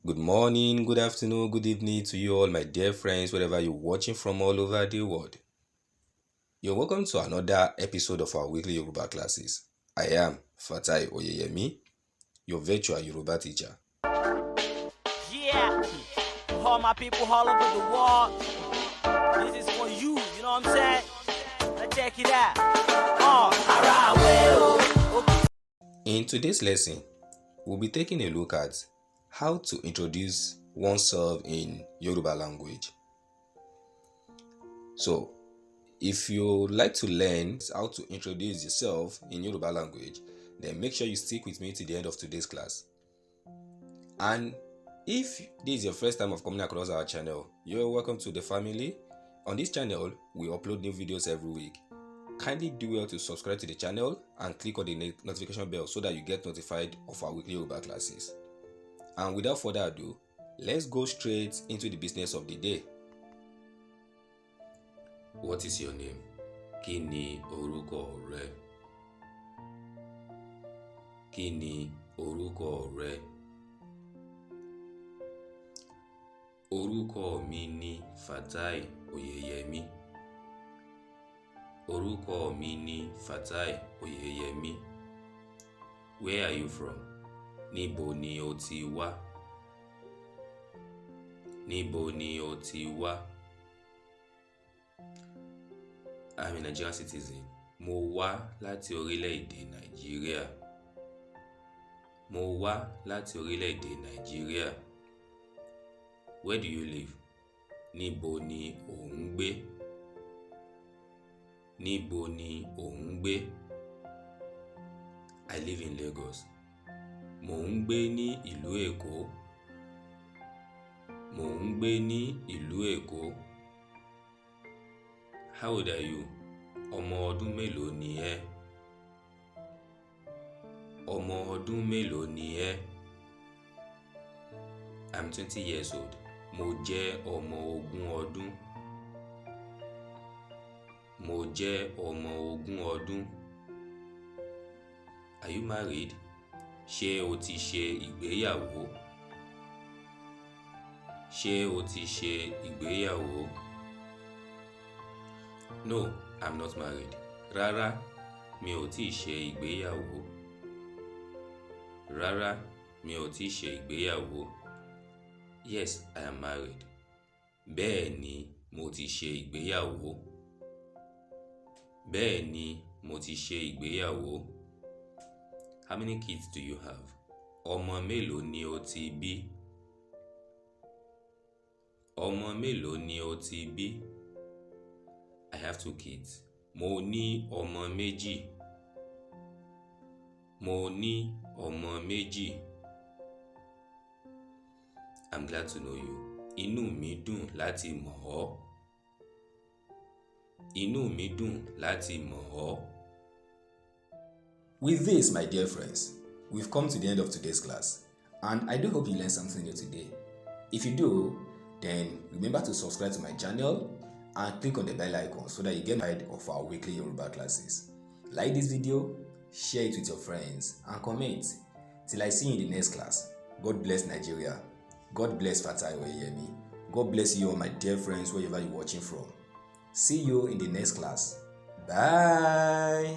Good morning, good afternoon, good evening to you all, my dear friends, wherever you're watching from all over the world. You're welcome to another episode of our weekly Yoruba classes. I am Fatai Oyeyemi, your virtual Yoruba teacher. Yeah, all my people all over the world. This is for you, you know what I'm saying? Let's check it out. In today's lesson, we'll be taking a look at how to introduce oneself in Yoruba language. So, if you like to learn how to introduce yourself in Yoruba language, then make sure you stick with me to the end of today's class. And if this is your first time of coming across our channel, you're welcome to the family. On this channel, we upload new videos every week. Kindly do well to subscribe to the channel and click on the notification bell so that you get notified of our weekly Yoruba classes. And without further ado, let's go straight into the business of the day. What is your name? Kí ni orúkọ rẹ? Kí ni orúkọ rẹ? Orúkọ mi ni Fatai Oyeyemi. Orúkọ mi ni Fatai Oyeyemi. Where are you from? Níbo ni o ti wá? Níbo ni o ti wá? I'm a Nigerian citizen. Mo wá láti orílẹ̀-èdè Nàìjíríà. Mo wá láti orílẹ̀-èdè Nàìjíríà. Where do you live? Níbo ni ò ń gbé? Níbo ni ò ń gbé? I live in Lagos. Mò ń gbé ní ìlú Èkó. Mò ń gbé ní ìlú Èkó. How old are you? Ọmọ ọdún mélòó ni ẹ́? Ọmọ ọdún mélòó ni ẹ́? I'm 20 years old. Mo jẹ́ ọmọ ogún ọdún. Mo jẹ́ ọmọ ogún ọdún. Are you married? Ṣé o ti ṣe ìgbéyàwó? Ṣé o ti ṣe ìgbéyàwó? No, I'm not married. Rárá, mi ò tíì ṣe ìgbéyàwó. Rárá, mi ò tíì ṣe ìgbéyàwó. Yes, I am married. Bẹ́ẹ̀ni, mo ti ṣe ìgbéyàwó. Bẹ́ẹ̀ni, mo ti ṣe ìgbéyàwó. How many kids do you have? Ọmọ mélòó ni o ti bí? Ọmọ mélòó ni o ti bí? I have 2 kids. Mo ní ọmọ méjì. Mo ní ọmọ méjì. I'm glad to know you. Inú mi dùn láti mọ̀ ọ́. Inú mi dùn láti mọ̀ ọ́. With this, my dear friends, we've come to the end of today's class, and I do hope you learned something new today. If you do, then remember to subscribe to my channel and click on the bell icon so that you get notified of our weekly Yoruba classes. Like this video, share it with your friends, and comment. Till I see you in the next class. God bless Nigeria. God bless Fatai Oyeyemi. God bless you all, my dear friends, wherever you're watching from. See you in the next class. Bye.